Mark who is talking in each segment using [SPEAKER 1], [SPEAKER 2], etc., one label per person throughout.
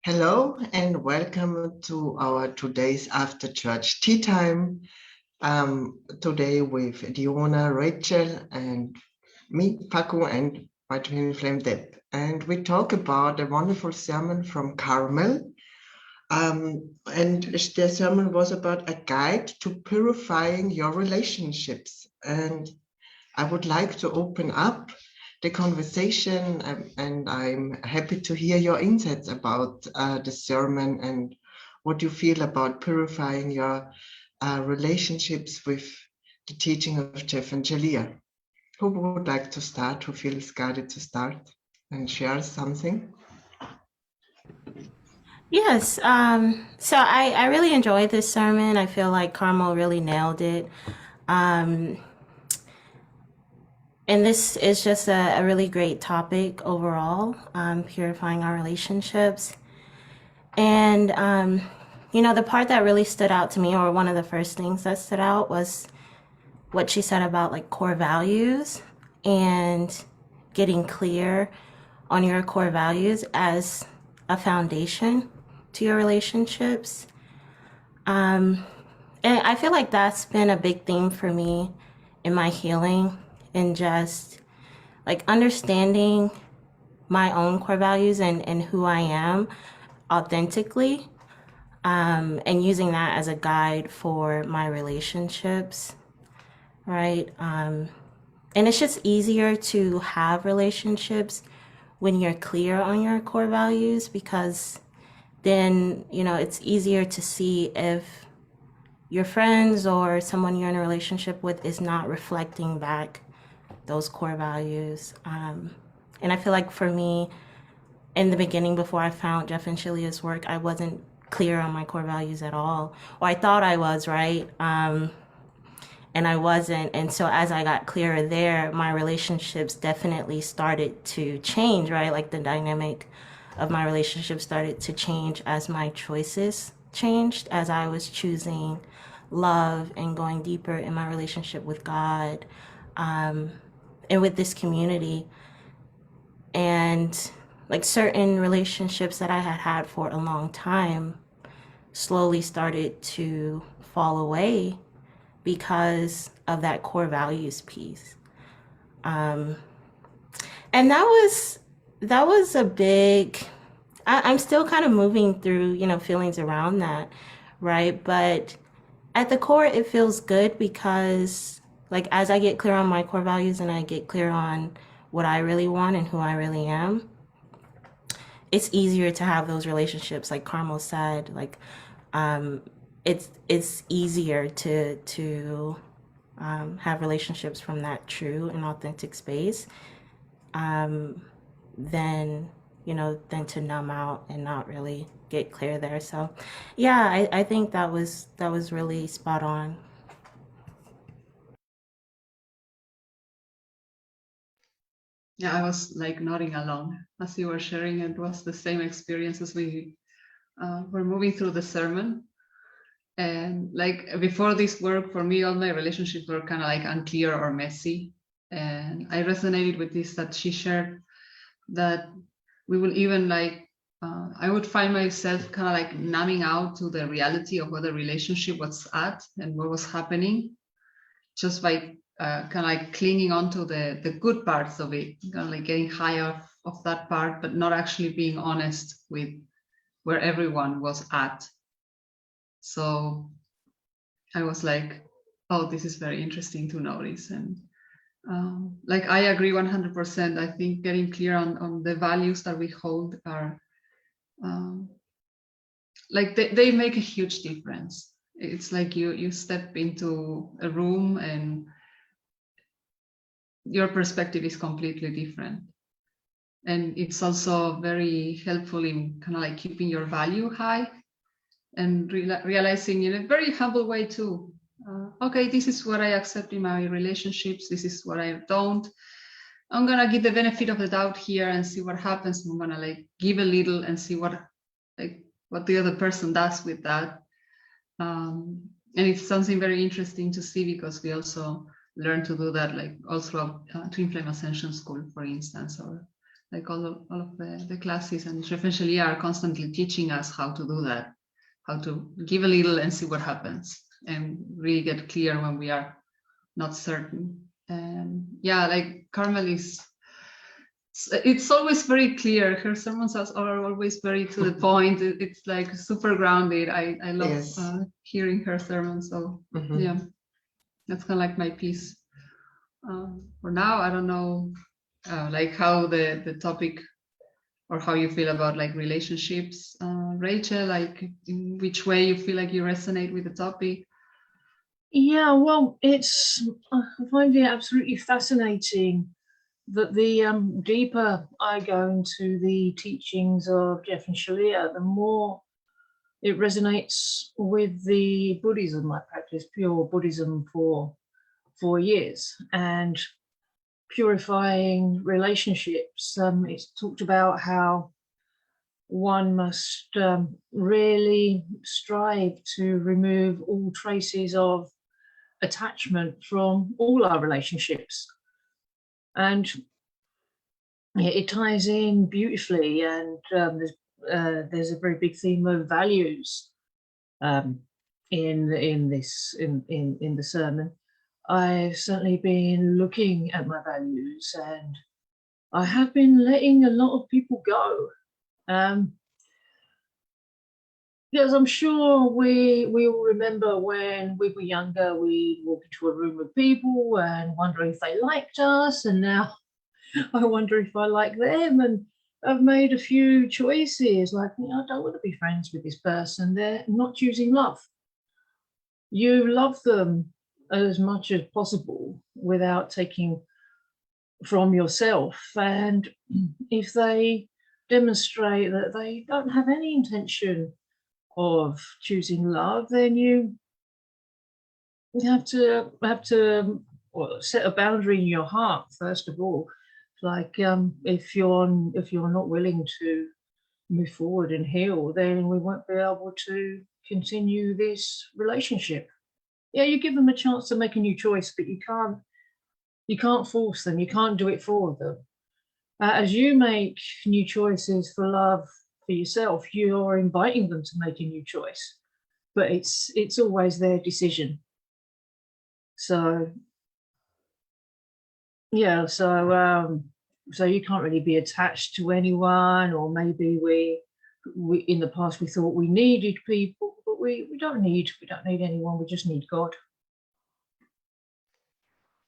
[SPEAKER 1] Hello and welcome to our today's after church tea time. Today with Diona, Rachel, and me, Paco, and my twin flame Deb. And we talk about a wonderful sermon from Carmel. And the sermon was about a guide to purifying your relationships. And I would like to open up the conversation, and I'm happy to hear your insights about the sermon and what you feel about purifying your relationships with the teaching of Jeff and Shaleia. Who would like to start? Who feels guided to start and share something?
[SPEAKER 2] Yes, so I really enjoyed this sermon. I feel like Carmel really nailed it. And this is just a really great topic overall, purifying our relationships. And, the part that really stood out to me, or one of the first things that stood out, was what she said about like core values and getting clear on your core values as a foundation to your relationships. And I feel like that's been a big theme for me in my healing, and just like understanding my own core values and who I am authentically, and using that as a guide for my relationships, right? And it's just easier to have relationships when you're clear on your core values, because then, it's easier to see if your friends or someone you're in a relationship with is not reflecting back those core values. And I feel like for me, in the beginning, before I found Jeff and Shaleia's work, I wasn't clear on my core values at all. Or I thought I was, right? And I wasn't. And so as I got clearer there, my relationships definitely started to change, right? Like the dynamic of my relationship started to change as my choices changed, as I was choosing love and going deeper in my relationship with God, and with this community. And like certain relationships that I had had for a long time slowly started to fall away because of that core values piece. And that was a big, I'm still kind of moving through, feelings around that, right? But at the core, it feels good because, like, as I get clear on my core values and I get clear on what I really want and who I really am, it's easier to have those relationships. Like Carmel said, like, it's easier to have relationships from that true and authentic space, than than to numb out and not really get clear there. So yeah, I think that was really spot on.
[SPEAKER 3] Yeah, I was like nodding along as you were sharing. It was the same experience as we were moving through the sermon. And like before this work, for me, all my relationships were kind of like unclear or messy. And I resonated with this that she shared, that we will even like, I would find myself kind of like numbing out to the reality of what the relationship was at and what was happening, just by kind of like clinging on to the good parts of it, kind of like getting high of that part, but not actually being honest with where everyone was at. So I was like, oh, this is very interesting to notice. And like, I agree 100%. I think getting clear on the values that we hold are like they make a huge difference. It's like you step into a room and your perspective is completely different. And it's also very helpful in kind of like keeping your value high and realizing in a very humble way too, okay, this is what I accept in my relationships, this is what I don't. I'm gonna give the benefit of the doubt here and see what happens. I'm gonna like give a little and see what the other person does with that. And it's something very interesting to see, because we also learn to do that, like also Twin Flame Ascension School, for instance, or like all of the classes, and Shaleia are constantly teaching us how to do that, how to give a little and see what happens, and really get clear when we are not certain. And yeah, like Carmel is, it's always very clear. Her sermons are always very to the point. It's like super grounded. I love
[SPEAKER 1] Yes.
[SPEAKER 3] hearing her sermons. So yeah, that's kind of like my piece for now. I don't know like how the topic, or how you feel about like relationships, Rachel, like in which way you feel like you resonate with the topic.
[SPEAKER 4] Yeah, well, I find it absolutely fascinating that the deeper I go into the teachings of Jeff and Shaleia, the more it resonates with the Buddhism. I practice pure Buddhism for 4 years, and purifying relationships. It's talked about how one must really strive to remove all traces of attachment from all our relationships. And it ties in beautifully, and there's a very big theme of values in the sermon. I've certainly been looking at my values, and I have been letting a lot of people go. Because I'm sure we all remember when we were younger, we'd walk into a room of people and wonder if they liked us, and now I wonder if I like them. And I've made a few choices, like, I don't want to be friends with this person. They're not choosing love. You love them as much as possible without taking from yourself. And if they demonstrate that they don't have any intention of choosing love, then you have to set a boundary in your heart first of all. Like if you're not willing to move forward and heal, then we won't be able to continue this relationship. Yeah, you give them a chance to make a new choice, but you can't force them. You can't do it for them. As you make new choices for love for yourself, you're inviting them to make a new choice, but it's always their decision. So yeah, so you can't really be attached to anyone, or maybe we in the past we thought we needed people, but we don't need anyone. We just need God.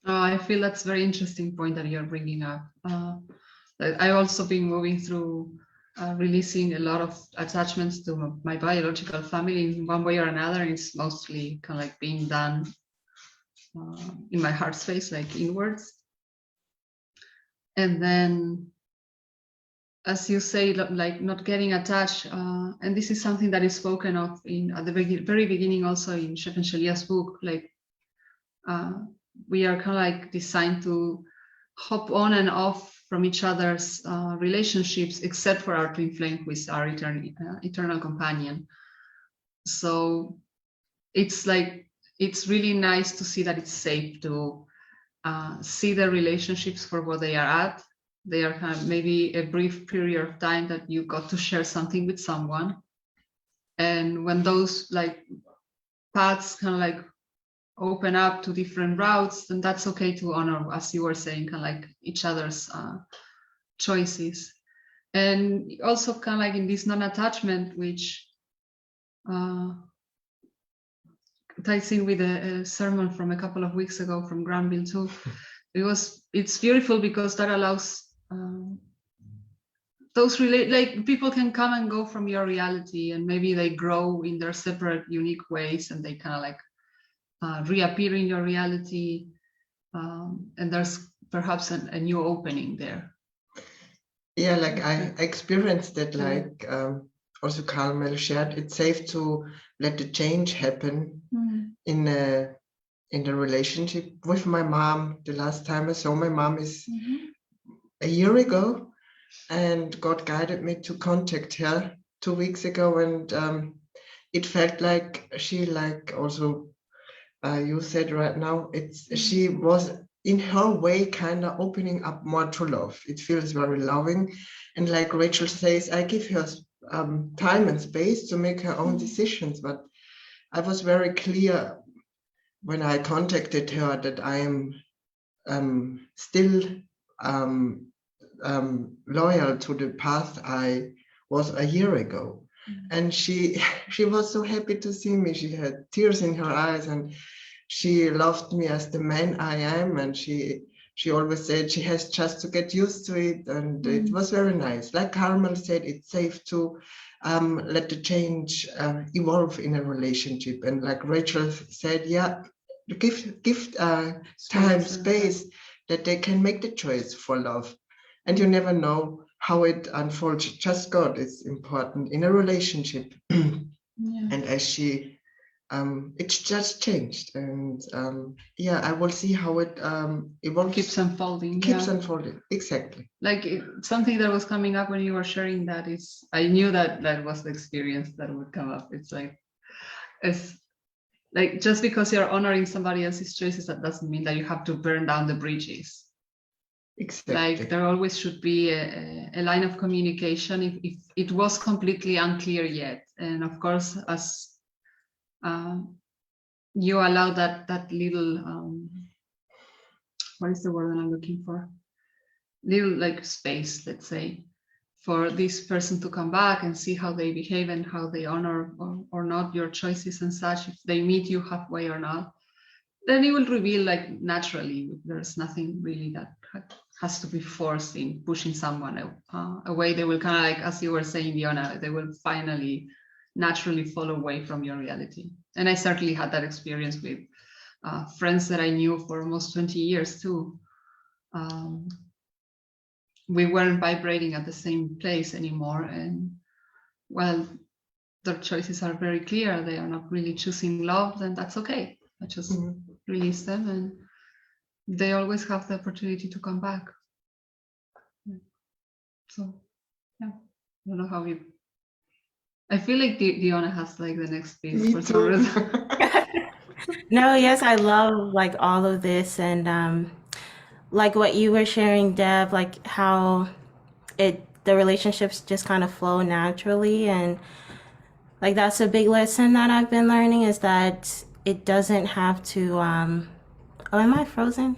[SPEAKER 3] I feel that's a very interesting point that you're bringing up. I've also been moving through releasing a lot of attachments to my biological family in one way or another. It's mostly kind of like being done in my heart space, like inwards. And then, as you say, like not getting attached, and this is something that is spoken of at the very beginning, also in Jeff and Shaleia's book. Like we are kind of like designed to hop on and off from each other's relationships, except for our twin flame, who is our eternal companion. So it's like, it's really nice to see that it's safe to see the relationships for what they are at. They are kind of maybe a brief period of time that you got to share something with someone. And when those like paths kind of like open up to different routes, then that's okay to honor, as you were saying, kind of like each other's choices. And also kind of like in this non-attachment, which ties in with a sermon from a couple of weeks ago from Granville too. It's beautiful because that allows those like people can come and go from your reality, and maybe they grow in their separate unique ways, and they kind of like reappear in your reality, and there's perhaps a new opening there.
[SPEAKER 1] Yeah, like I experienced that, like also Carmel shared, it's safe to let the change happen in the relationship with my mom. The last time I saw my mom is a year ago, and God guided me to contact her 2 weeks ago, and it felt like she, like also you said right now, she was in her way, kind of opening up more to love. It feels very loving. And like Rachel says, I give her time and space to make her own decisions. But I was very clear when I contacted her that I am still loyal to the path I was a year ago. And she was so happy to see me. She had tears in her eyes, and she loved me as the man I am. And she always said she has just to get used to it. And it was very nice. Like Carmel said, it's safe to let the change evolve in a relationship. And like Rachel said, yeah, give time, space, that they can make the choice for love. And you never know how it unfolds. Just God is important in a relationship. And as she, it's just changed. And yeah, I will see how it evolves.
[SPEAKER 3] Keeps unfolding.
[SPEAKER 1] Keeps unfolding, exactly.
[SPEAKER 3] Like something that was coming up when you were sharing that is, I knew that that was the experience that would come up. It's like just because you're honoring somebody else's choices, that doesn't mean that you have to burn down the bridges.
[SPEAKER 1] Exactly.
[SPEAKER 3] Like there always should be a line of communication if it was completely unclear yet. And of course, as you allow that little, what is the word that I'm looking for? Little like space, let's say, for this person to come back and see how they behave and how they honor or not your choices and such, if they meet you halfway or not, then it will reveal like naturally. There's nothing really that has to be forced in pushing someone away. They will kind of like, as you were saying, Diona, they will finally naturally fall away from your reality. And I certainly had that experience with friends that I knew for almost 20 years too. We weren't vibrating at the same place anymore. And well, their choices are very clear. They are not really choosing love, then that's okay. I just release them, and they always have the opportunity to come back. So yeah, I don't know how you. I feel like Diona has like the next piece
[SPEAKER 1] Me
[SPEAKER 3] for some
[SPEAKER 1] too.
[SPEAKER 3] reason.
[SPEAKER 2] No, yes, I love like all of this, and like what you were sharing, Deb, like how the relationships just kind of flow naturally, and like that's a big lesson that I've been learning, is that it doesn't have to oh, am I frozen?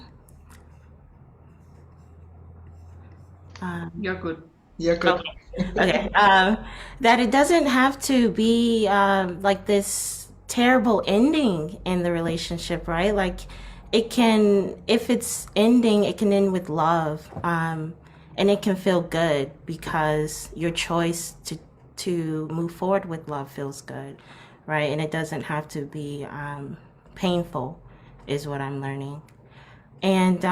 [SPEAKER 3] You're good.
[SPEAKER 1] You're good.
[SPEAKER 2] Okay. That it doesn't have to be like this terrible ending in the relationship, right? Like it can, if it's ending, it can end with love, and it can feel good because your choice to move forward with love feels good, right? And it doesn't have to be painful, is what I'm learning. And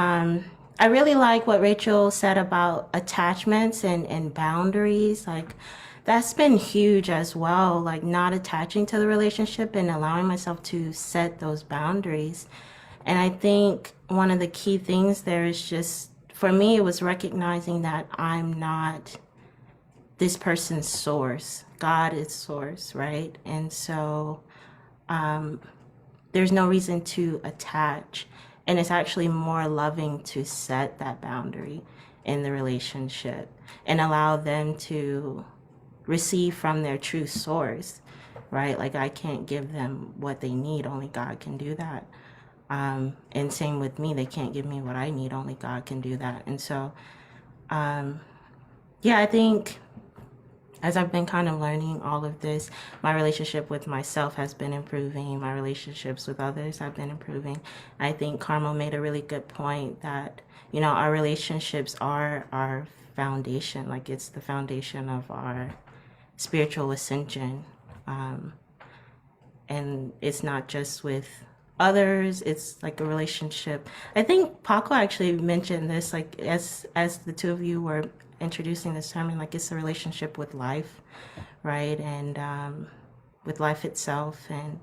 [SPEAKER 2] I really like what Rachel said about attachments and boundaries. Like that's been huge as well, like not attaching to the relationship and allowing myself to set those boundaries. And I think one of the key things there is just, for me, it was recognizing that I'm not this person's source. God is source, right? And so there's no reason to attach. And it's actually more loving to set that boundary in the relationship and allow them to receive from their true source, right? Like I can't give them what they need, only God can do that. And same with me, they can't give me what I need, only God can do that. And so, yeah, I think as I've been kind of learning all of this, my relationship with myself has been improving. My relationships with others have been improving. I think Carmel made a really good point that, you know, our relationships are our foundation. Like it's the foundation of our spiritual ascension. And it's not just with others, it's like a relationship. I think Paco actually mentioned this, like as the two of you were introducing this sermon, like it's a relationship with life, right? And with life itself. And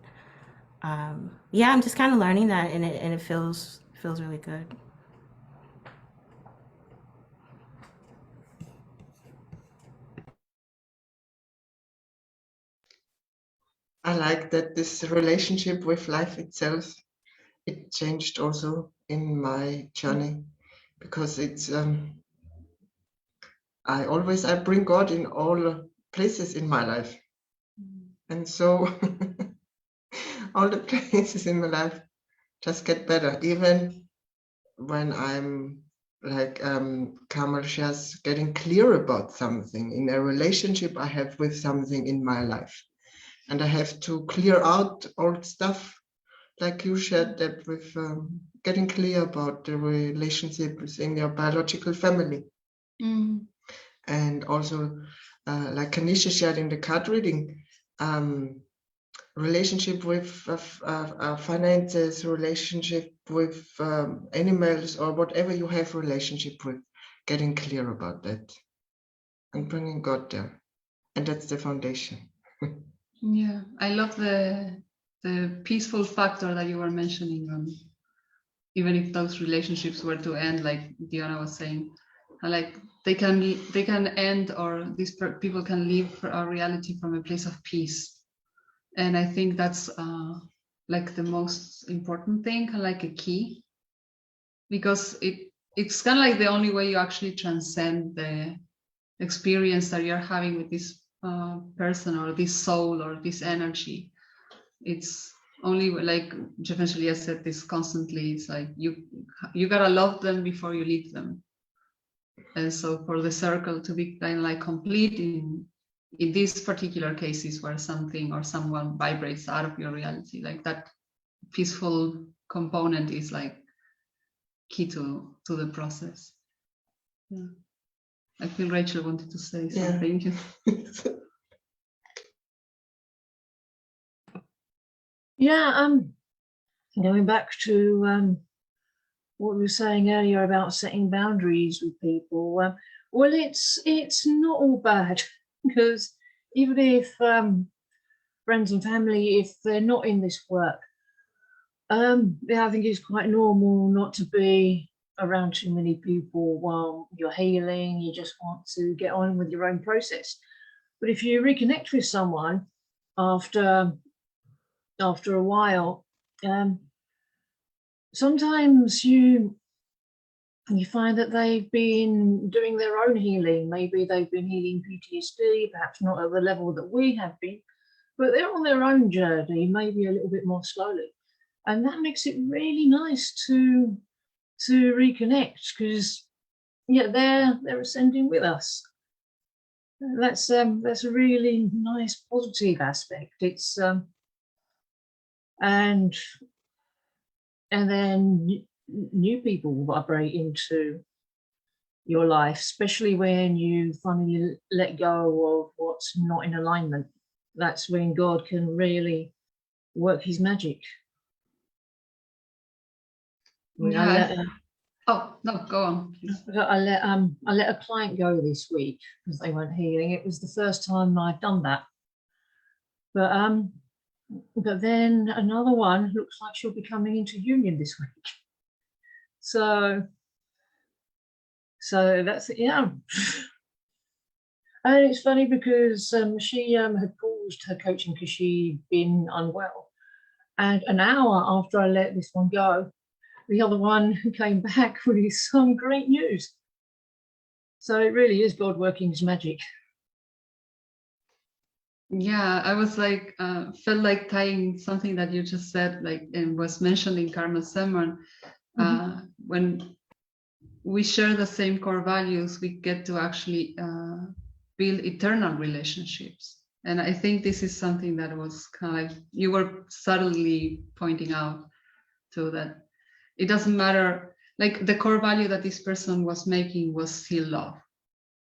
[SPEAKER 2] yeah, I'm just kind of learning that, and it feels really good.
[SPEAKER 1] I like that this relationship with life itself, it changed also in my journey, because it's I bring God in all places in my life, and so all the places in my life just get better, even when I'm like Kamal shares, getting clear about something in a relationship I have with something in my life, and I have to clear out old stuff, like you shared that with getting clear about the relationship within your biological family. And also like Kanisha shared in the card reading, relationship with finances, relationship with animals, or whatever you have relationship with, getting clear about that and bringing God there. And that's the foundation.
[SPEAKER 3] Yeah, I love the peaceful factor that you were mentioning. Even if those relationships were to end, like Diana was saying, like they can end, or these people can live a reality from a place of peace. And I think that's like the most important thing, like a key, because it's kind of like the only way you actually transcend the experience that you're having with this person or this soul or this energy. It's only, like eventually I said this constantly, it's like you gotta love them before you leave them. And so for the circle to be kind of like complete in these particular cases where something or someone vibrates out of your reality, like that peaceful component is like key to the process. Yeah. I feel Rachel wanted to say something.
[SPEAKER 4] Yeah, going back to what we were saying earlier about setting boundaries with people. Well, it's not all bad, because even if friends and family, if they're not in this work, yeah, I think it's quite normal not to be around too many people while you're healing. You just want to get on with your own process. But if you reconnect with someone after a while, sometimes you find that they've been doing their own healing. Maybe they've been healing PTSD, perhaps not at the level that we have been, but they're on their own journey, maybe a little bit more slowly. And that makes it really nice to reconnect, because yeah, they're ascending with us. That's a really nice positive aspect. It's and then new people vibrate into your life, especially when you finally let go of what's not in alignment. That's when God can really work his magic.
[SPEAKER 3] Oh no, go on.
[SPEAKER 4] I let a client go this week because they weren't healing. It was the first time I'd done that. But then another one looks like she'll be coming into union this week. So that's it, yeah. And it's funny because she had paused her coaching because she'd been unwell. And an hour after I let this one go, the other one came back with some great news. So it really is God working his magic.
[SPEAKER 3] Yeah, I was like, felt like tying something that you just said, like, and was mentioned in Karma's sermon. When we share the same core values, we get to actually build eternal relationships. And I think this is something that was kind of like you were subtly pointing out to, that it doesn't matter, like the core value that this person was making was still love.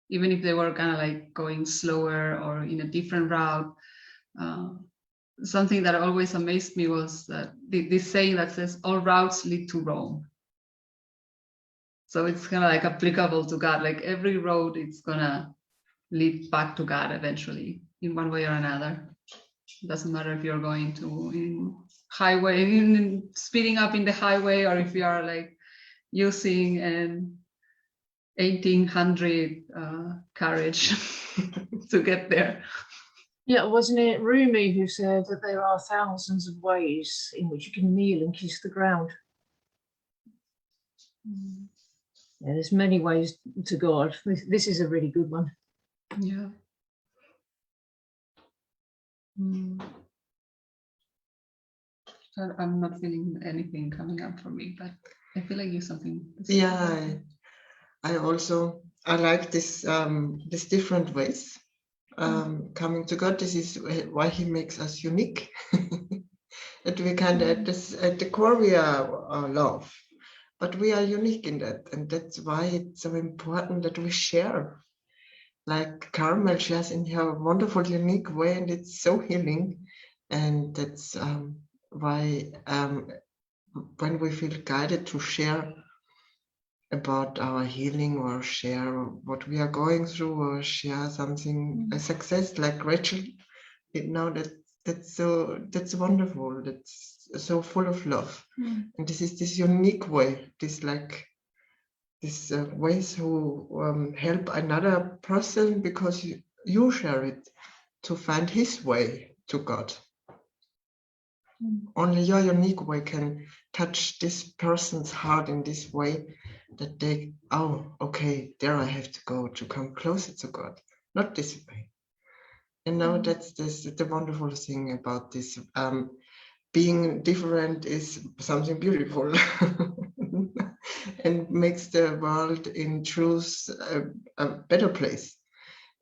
[SPEAKER 3] Even if they were kind of like going slower or in a different route. Something that always amazed me was that this saying that says, all routes lead to Rome. So it's kind of like applicable to God, like every road, it's gonna lead back to God eventually in one way or another. It doesn't matter if you're going to speeding up in the highway, or if you are like using an 1800 carriage to get there.
[SPEAKER 4] Yeah, wasn't it Rumi who said that there are thousands of ways in which you can kneel and kiss the ground? Yeah, there's many ways to God. This is a really good one.
[SPEAKER 3] Yeah. I'm not feeling anything coming up for me, but I feel like you something.
[SPEAKER 1] Yeah, I like this these different ways coming to God. This is why He makes us unique. That we kind of at the core we are love, but we are unique in that, and that's why it's so important that we share. Like Carmel shares in her wonderful, unique way, and it's so healing. And that's why when we feel guided to share about our healing or share what we are going through or share something, a success like Rachel, that's wonderful. That's so full of love. And this is this unique way, this ways who help another person because you share it to find his way to God. Only your unique way can touch this person's heart in this way that they, oh, okay, there I have to go to come closer to God, not this way. And now that's the wonderful thing about this. Being different is something beautiful and makes the world in truth a better place.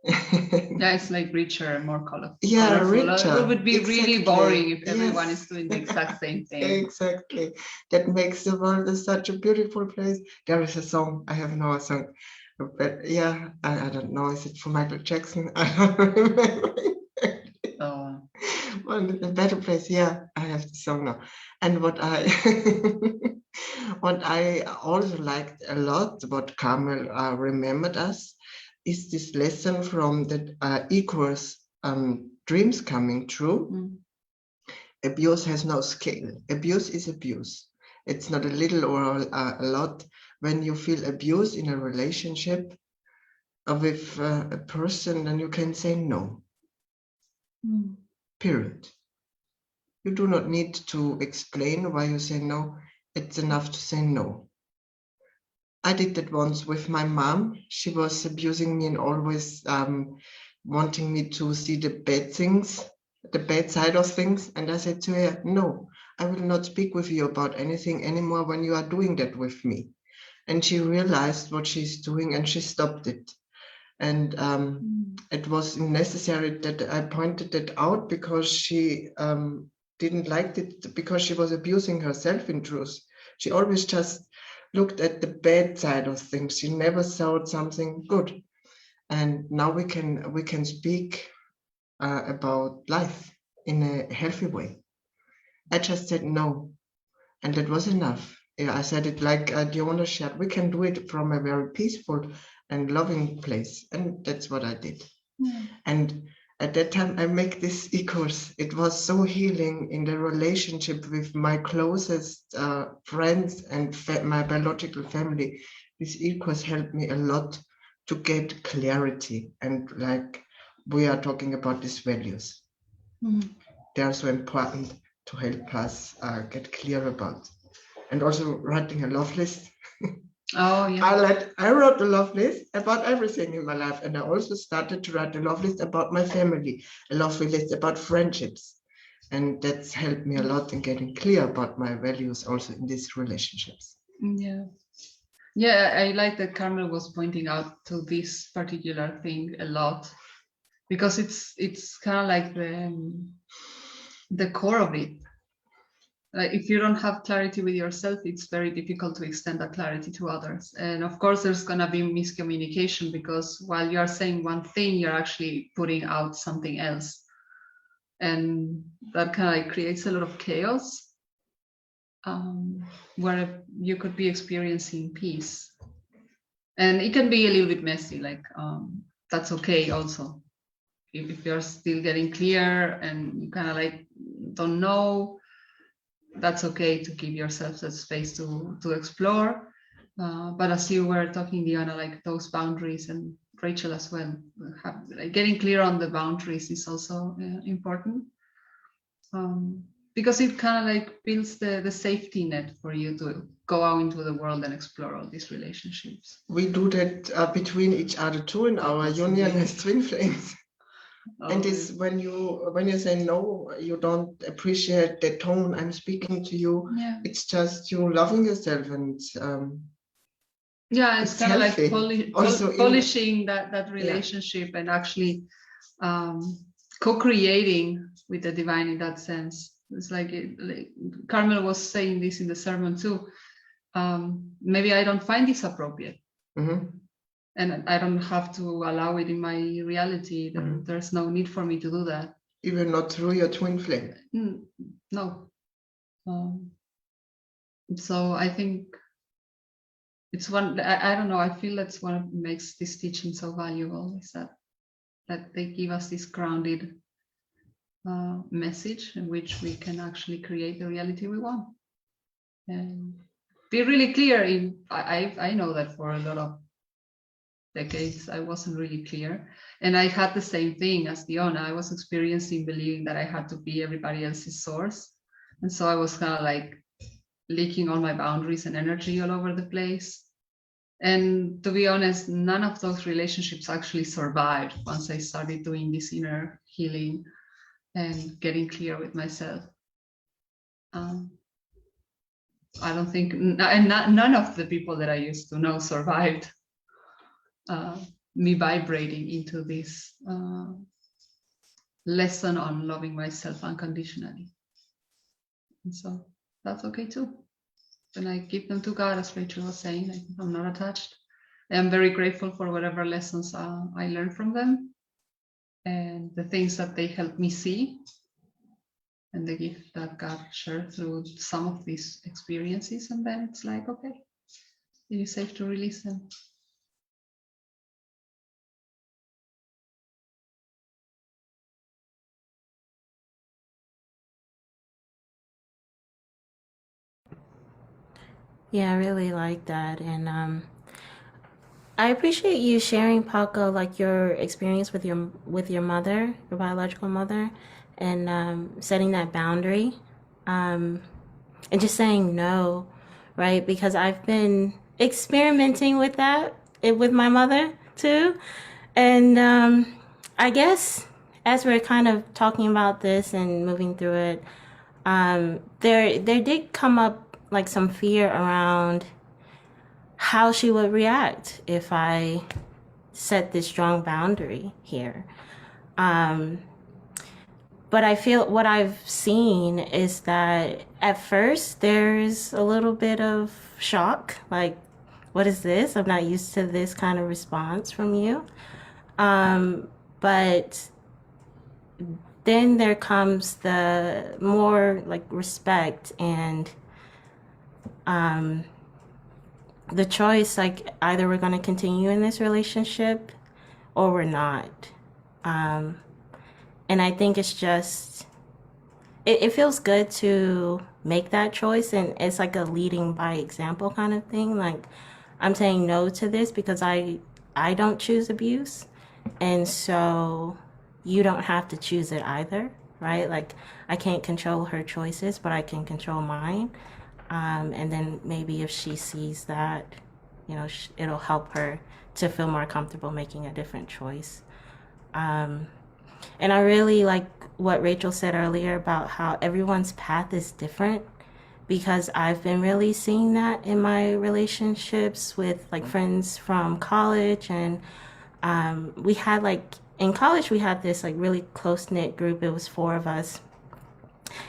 [SPEAKER 3] Yeah, it's like richer and more colorful.
[SPEAKER 1] Yeah,
[SPEAKER 3] colorful.
[SPEAKER 1] richer.
[SPEAKER 3] It would be really
[SPEAKER 1] Exactly.
[SPEAKER 3] boring if everyone
[SPEAKER 1] Yes.
[SPEAKER 3] is doing the exact same thing.
[SPEAKER 1] Exactly. That makes the world such a beautiful place. There is a song, I have no song, but yeah, I don't know, is it for Michael Jackson? I don't remember.
[SPEAKER 3] Oh.
[SPEAKER 1] Well, a better place, yeah, I have the song now. And what I what I also liked a lot, what Carmel remembered us, is this lesson from the equals dreams coming true. Abuse has no scale. Abuse is abuse. It's not a little or a lot. When you feel abuse in a relationship with a person, then you can say no. Period. You do not need to explain why you say no. It's enough to say no. I did that once with my mom. She was abusing me and always wanting me to see the bad things, the bad side of things. And I said to her, no, I will not speak with you about anything anymore when you are doing that with me. And she realized what she's doing and she stopped it. And it was necessary that I pointed it out because she didn't like it, because she was abusing herself in truth. She always just looked at the bad side of things. She never saw something good. And now we can speak about life in a healthy way. I just said no, and that was enough. I said it like Diona shared. We can do it from a very peaceful and loving place, and that's what I did. And at that time, I make this e-course. It was so healing in the relationship with my closest friends and my biological family. This e-course helped me a lot to get clarity, and like we are talking about these values. They are so important to help us get clear about. And also writing a love list.
[SPEAKER 3] Oh, yeah.
[SPEAKER 1] I wrote a love list about everything in my life, and I also started to write a love list about my family, a love list about friendships, and that's helped me a lot in getting clear about my values also in these relationships.
[SPEAKER 3] Yeah, I like that Carmel was pointing out to this particular thing a lot, because it's kind of like the core of it. Like if you don't have clarity with yourself, it's very difficult to extend that clarity to others. And of course, there's going to be miscommunication, because while you are saying one thing, you're actually putting out something else. And that kind of like creates a lot of chaos, where you could be experiencing peace. And it can be a little bit messy, like that's okay also. If you're still getting clear and you kind of like don't know, that's okay to give yourself that space to explore. But as you were talking, Diana, like those boundaries, and Rachel as well, getting clear on the boundaries is also important. because it kind of like builds the safety net for you to go out into the world and explore all these relationships.
[SPEAKER 1] We do that between each other too in our union as twin flames. And this, when you say no, you don't appreciate the tone I'm speaking to you.
[SPEAKER 3] Yeah.
[SPEAKER 1] It's just you loving yourself, and
[SPEAKER 3] yeah, it's kind of like polishing that relationship, and actually co-creating with the divine in that sense. It's like Carmel was saying this in the sermon too. Maybe I don't find this appropriate.
[SPEAKER 1] Mm-hmm.
[SPEAKER 3] And I don't have to allow it in my reality.
[SPEAKER 1] Mm-hmm.
[SPEAKER 3] There's no need for me to do that.
[SPEAKER 1] Even not through your twin flame.
[SPEAKER 3] No. So I think it's one, I don't know, I feel that's what makes this teaching so valuable, is that they give us this grounded message in which we can actually create the reality we want. And be really clear I know that for a lot of decades I wasn't really clear, and I had the same thing as Diona. I was experiencing believing that I had to be everybody else's source, and so I was kind of like leaking all my boundaries and energy all over the place. And to be honest, none of those relationships actually survived once I started doing this inner healing and getting clear with myself. I don't think, and none of the people that I used to know survived me vibrating into this lesson on loving myself unconditionally. And so that's okay too. And I give them to God, as Rachel was saying. I'm not attached. I'm very grateful for whatever lessons I learned from them and the things that they helped me see, and the gift that God shared through some of these experiences. And then it's like, okay, it is safe to release them.
[SPEAKER 2] Yeah, I really like that. And I appreciate you sharing, Paco, like your experience with your mother, your biological mother, and setting that boundary, and just saying no, right? Because I've been experimenting with that with my mother too. And I guess as we're kind of talking about this and moving through it, there did come up like some fear around how she would react if I set this strong boundary here. But I feel what I've seen is that at first there's a little bit of shock, like, what is this? I'm not used to this kind of response from you. But then there comes the more like respect and the choice, like either we're going to continue in this relationship or we're not. And I think it's just, it feels good to make that choice. And it's like a leading by example kind of thing. Like, I'm saying no to this because I don't choose abuse. And so you don't have to choose it either, right? Like, I can't control her choices, but I can control mine. And then maybe if she sees that, you know, it'll help her to feel more comfortable making a different choice. And I really like what Rachel said earlier about how everyone's path is different, because I've been really seeing that in my relationships with like friends from college. And we had like, in college, we had this like really close-knit group. It was 4 of us.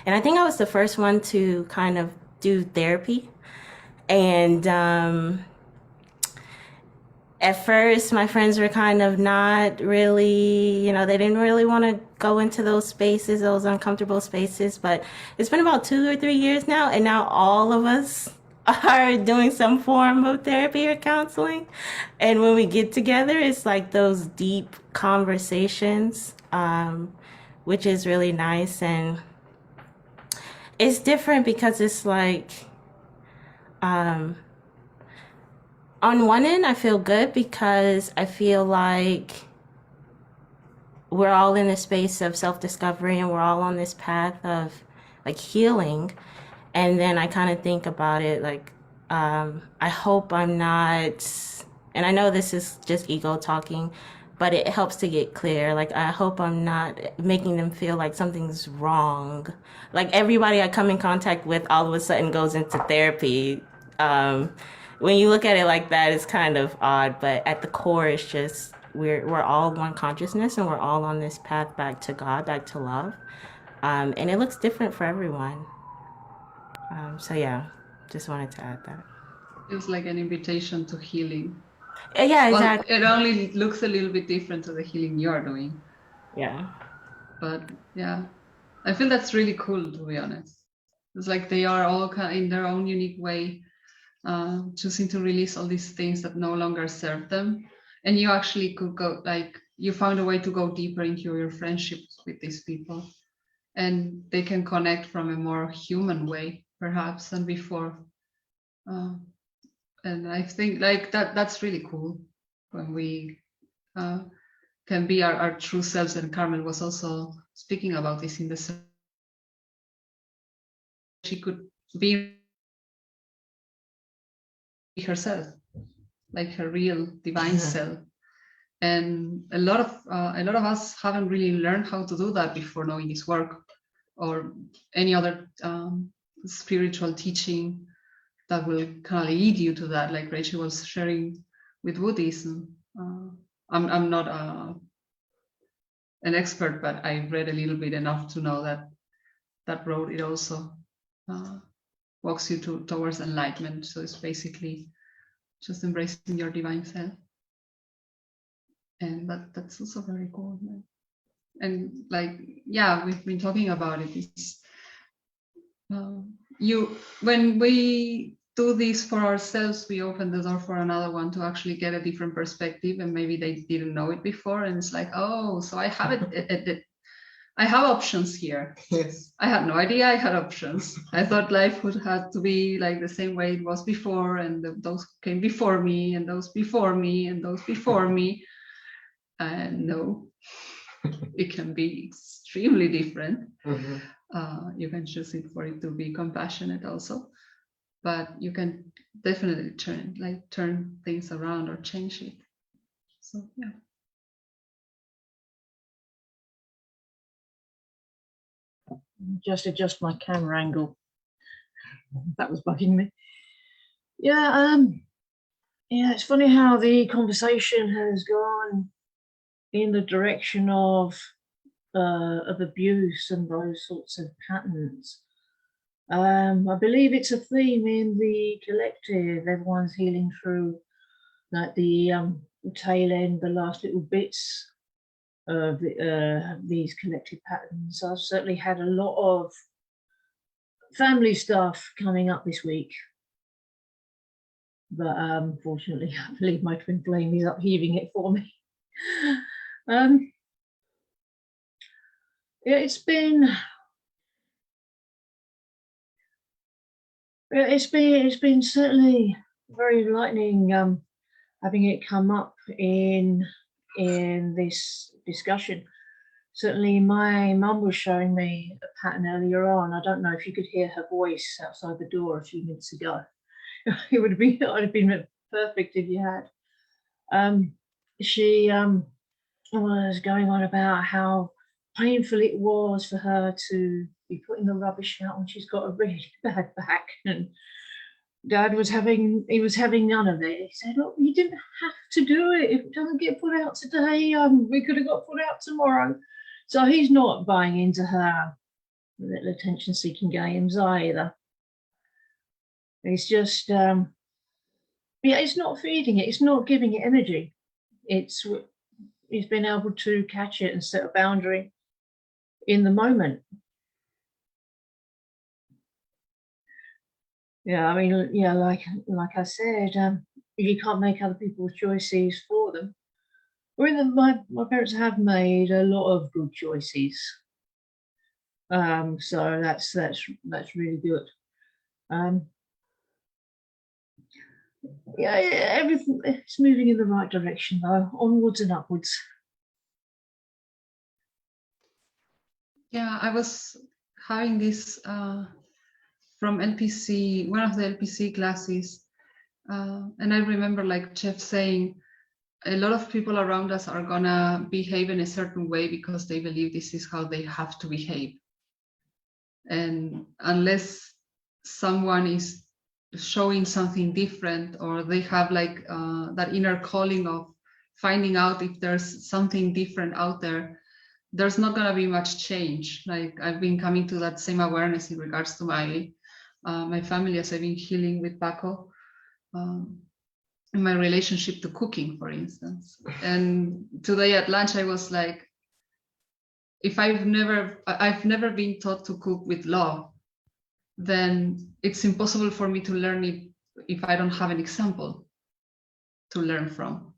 [SPEAKER 2] And I think I was the first one to kind of do therapy. And at first, my friends were kind of not really, you know, they didn't really want to go into those spaces, those uncomfortable spaces. But it's been about 2 or 3 years now, and now all of us are doing some form of therapy or counseling. And when we get together, it's like those deep conversations, which is really nice. And it's different because it's like, on one end, I feel good because I feel like we're all in a space of self-discovery, and we're all on this path of like healing. And then I kind of think about it like, I hope I'm not, and I know this is just ego talking, but it helps to get clear. Like, I hope I'm not making them feel like something's wrong. Like, everybody I come in contact with all of a sudden goes into therapy. When you look at it like that, it's kind of odd, but at the core, it's just we're all one consciousness, and we're all on this path back to God, back to love. And it looks different for everyone. So yeah, just wanted to add that.
[SPEAKER 3] Feels like an invitation to healing.
[SPEAKER 2] Yeah,
[SPEAKER 3] Well,
[SPEAKER 2] exactly.
[SPEAKER 3] it only looks a little bit different to the healing you're doing.
[SPEAKER 2] Yeah.
[SPEAKER 3] But yeah, I feel that's really cool, to be honest. It's like they are all kind of in their own unique way, choosing to release all these things that no longer serve them. And you actually could go, like, you found a way to go deeper into your friendships with these people. And they can connect from a more human way, perhaps, than before. And I think like that's really cool when we can be our true selves. And Carmen was also speaking about this in the session. She could be herself, like her real divine self. And a lot of us haven't really learned how to do that before knowing this work or any other spiritual teaching that will kind of lead you to that, like Rachel was sharing with Buddhism. I'm not an expert, but I read a little bit enough to know that that road, it also walks you towards enlightenment. So it's basically just embracing your divine self. And that's also very cool. Man. And like, yeah, we've been talking about it. It's, when we do this for ourselves, we open the door for another one to actually get a different perspective, and maybe they didn't know it before, and it's like, oh, so I have it. I have options here.
[SPEAKER 1] Yes.
[SPEAKER 3] I had no idea I had options. I thought life would have to be like the same way it was before, and those came before me, and those before me, and those before me. And no, it can be extremely different. Mm-hmm. You can choose it for it to be compassionate also, but you can definitely turn things around or change it. So yeah.
[SPEAKER 4] Just adjust my camera angle. That was bugging me. Yeah, yeah, it's funny how the conversation has gone in the direction of abuse and those sorts of patterns. I believe it's a theme in the collective. Everyone's healing through like the tail end, the last little bits of these collective patterns. I've certainly had a lot of family stuff coming up this week, but fortunately, I believe my twin flame is upheaving it for me. Yeah, it's been certainly very enlightening having it come up in this discussion. Certainly, my mum was showing me a pattern earlier on. I don't know if you could hear her voice outside the door a few minutes ago. It would have been perfect if you had. She was going on about how painful it was for her to be putting the rubbish out when she's got a really bad back, and Dad was having none of it. He said, "Look, you didn't have to do it. If it doesn't get put out today, we could have got put out tomorrow." So he's not buying into her little attention-seeking games either. It's just, yeah, it's not feeding it. It's not giving it energy. He's been able to catch it and set a boundary in the moment. Yeah, I mean, yeah, like I said, you can't make other people's choices for them. My parents have made a lot of good choices, so that's really good. Yeah, everything, it's moving in the right direction though, onwards and upwards.
[SPEAKER 3] Yeah, I was having this from LPC, one of the LPC classes, and I remember like Jeff saying, a lot of people around us are gonna behave in a certain way because they believe this is how they have to behave. And unless someone is showing something different, or they have like that inner calling of finding out if there's something different out there, there's not gonna be much change. Like I've been coming to that same awareness in regards to my my family as I've been healing with Paco. In my relationship to cooking, for instance. And today at lunch, I was like, if I've never been taught to cook with love, then it's impossible for me to learn it if I don't have an example to learn from.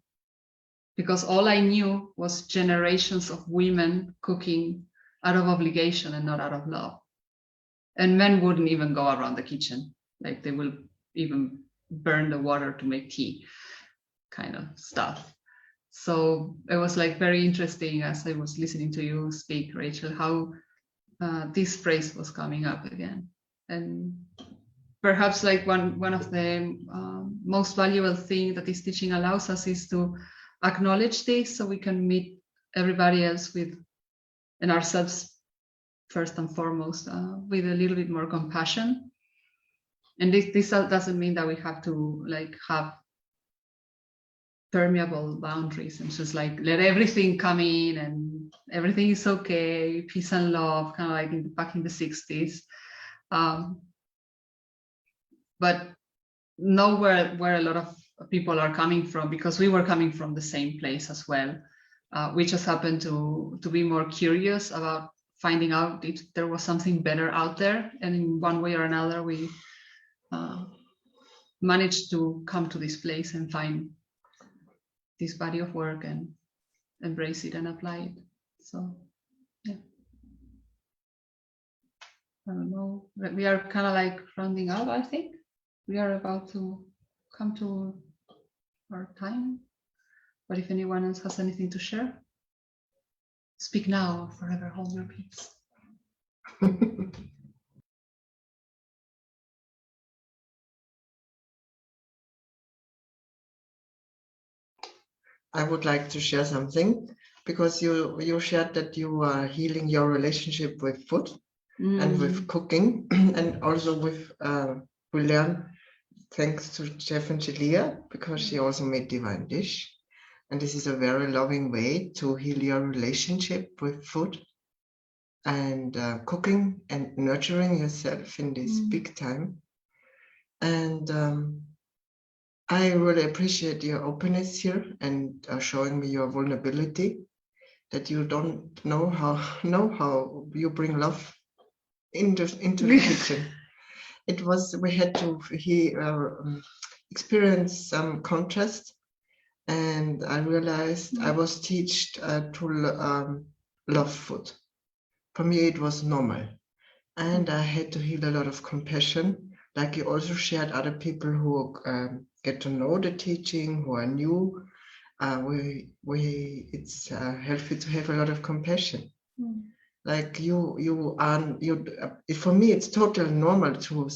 [SPEAKER 3] Because all I knew was generations of women cooking out of obligation and not out of love. And men wouldn't even go around the kitchen. Like they will even burn the water to make tea, kind of stuff. So it was like very interesting as I was listening to you speak, Rachel, how this phrase was coming up again. And perhaps like one of the most valuable thing that this teaching allows us is to acknowledge this, so we can meet everybody else with, and ourselves first and foremost, with a little bit more compassion. And this doesn't mean that we have to like have permeable boundaries and just like let everything come in and everything is okay, peace and love, kind of like back in the 60s. But know where a lot of people are coming from, because we were coming from the same place as well. We just happened to be more curious about finding out if there was something better out there, and in one way or another we managed to come to this place and find this body of work and embrace it and apply it. So yeah, I don't know, we are kind of like rounding up. I think we are about to come to our time, but if anyone else has anything to share, speak now or forever hold your peace.
[SPEAKER 1] I would like to share something, because you shared that you are healing your relationship with food and with cooking, and also with we learn thanks to Jeff and Shaleia, because she also made divine dish, and this is a very loving way to heal your relationship with food and cooking and nurturing yourself in this big time. And I really appreciate your openness here and showing me your vulnerability, that you don't know how you bring love into the kitchen. We had to experience some contrast, and I realized I was taught to love food. For me, it was normal, and I had to heal a lot of compassion. Like you also shared other people who get to know the teaching, who are new. It's healthy to have a lot of compassion. Like for me, it's totally normal to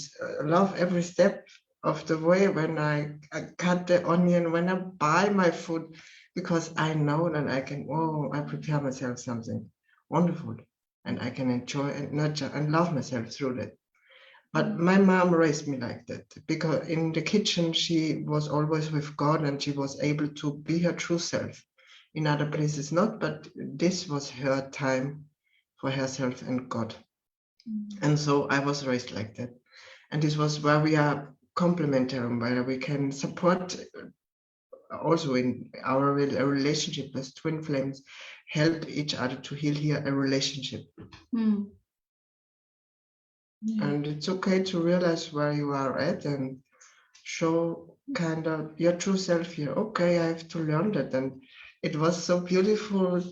[SPEAKER 1] love every step of the way, when I cut the onion, when I buy my food, because I know that I prepare myself something wonderful, and I can enjoy and nurture and love myself through that. But my mom raised me like that, because in the kitchen, she was always with God, and she was able to be her true self. In other places not, but this was her time for herself and God. And so I was raised like that. And this was where we are complementary, where we can support also in our relationship as twin flames, help each other to heal a relationship. And it's okay to realize where you are at and show kind of your true self here. Okay, I have to learn that. And it was so beautiful.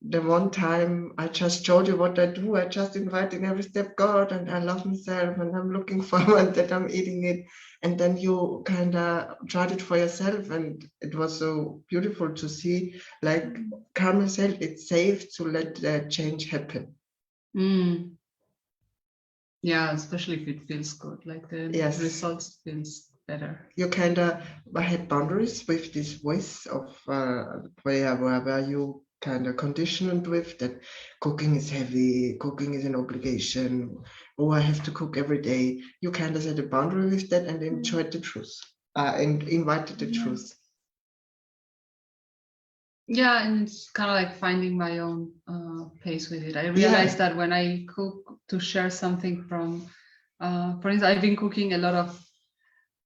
[SPEAKER 1] The one time I just showed you what I do, I just invite in every step God, and I love myself, and I'm looking forward that I'm eating it. And then you kind of tried it for yourself, and it was so beautiful to see, like Carmen said, it's safe to let the change happen.
[SPEAKER 3] Yeah, especially if it feels good, like the
[SPEAKER 1] Yes.
[SPEAKER 3] results feels better.
[SPEAKER 1] You kind of had boundaries with this voice of where you kind of conditioned with that cooking is heavy, cooking is an obligation, oh, I have to cook every day. You kind of set a boundary with that and enjoyed the truth, and invited the truth.
[SPEAKER 3] Yeah, and it's kind of like finding my own pace with it. I realized that when I cook to share something from, for instance, I've been cooking a lot of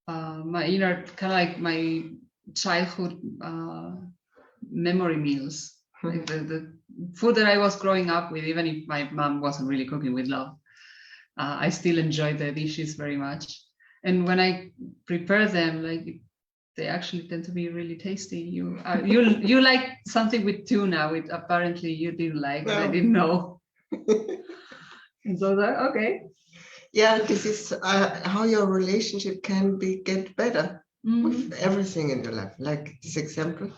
[SPEAKER 3] my inner, kind of like my childhood memory meals, like the food that I was growing up with, even if my mom wasn't really cooking with love. I still enjoy the dishes very much. And when I prepare them, like they actually tend to be really tasty. You like something with tuna, which apparently you didn't like, but I didn't know. And so that okay.
[SPEAKER 1] Yeah, this is how your relationship can get better with everything in your life. Like this example.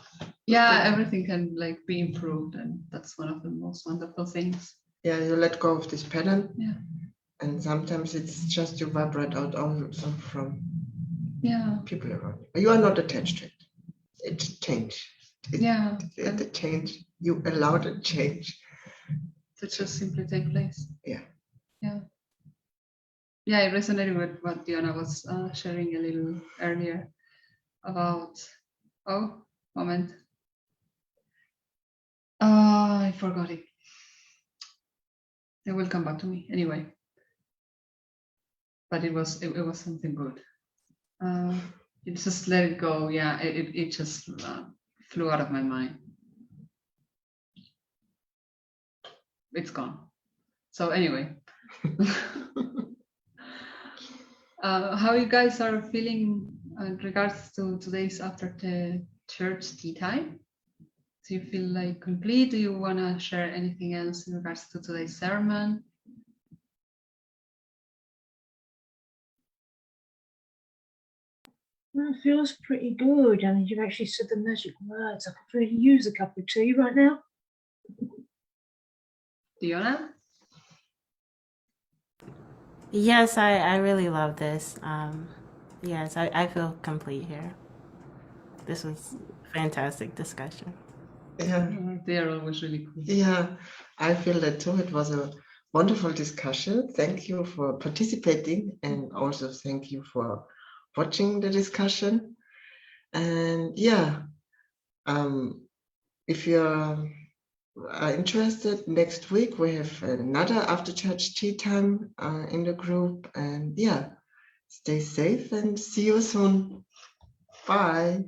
[SPEAKER 3] Yeah, everything can like be improved, and that's one of the most wonderful things.
[SPEAKER 1] Yeah, you let go of this pattern.
[SPEAKER 3] Yeah.
[SPEAKER 1] And sometimes it's just you vibrate out also from people around you. You are not attached to it. It's change. It change. You allowed it change.
[SPEAKER 3] To just simply take place.
[SPEAKER 1] Yeah.
[SPEAKER 3] Yeah. Yeah, I resonated with what Diana was sharing a little earlier about. Oh, moment. I forgot it. It will come back to me anyway. But it was something good. It just let it go. Yeah, it just flew out of my mind. It's gone. So anyway, how you guys are feeling in regards to today's after the church tea time? Do you feel like complete? Do you want to share anything else in regards to today's sermon?
[SPEAKER 4] Well, it feels pretty good. I mean, you've actually said the magic words. I could really use a cup of tea right now.
[SPEAKER 3] Diana?
[SPEAKER 2] Yes, I really love this. Yes, I feel complete here. This was fantastic discussion.
[SPEAKER 1] Yeah.
[SPEAKER 3] They are always really cool.
[SPEAKER 1] Yeah, I feel that too. It was a wonderful discussion. Thank you for participating, and also thank you for watching the discussion. And yeah, if you're interested, next week we have another after church tea time in the group. And yeah, stay safe and see you soon. Bye.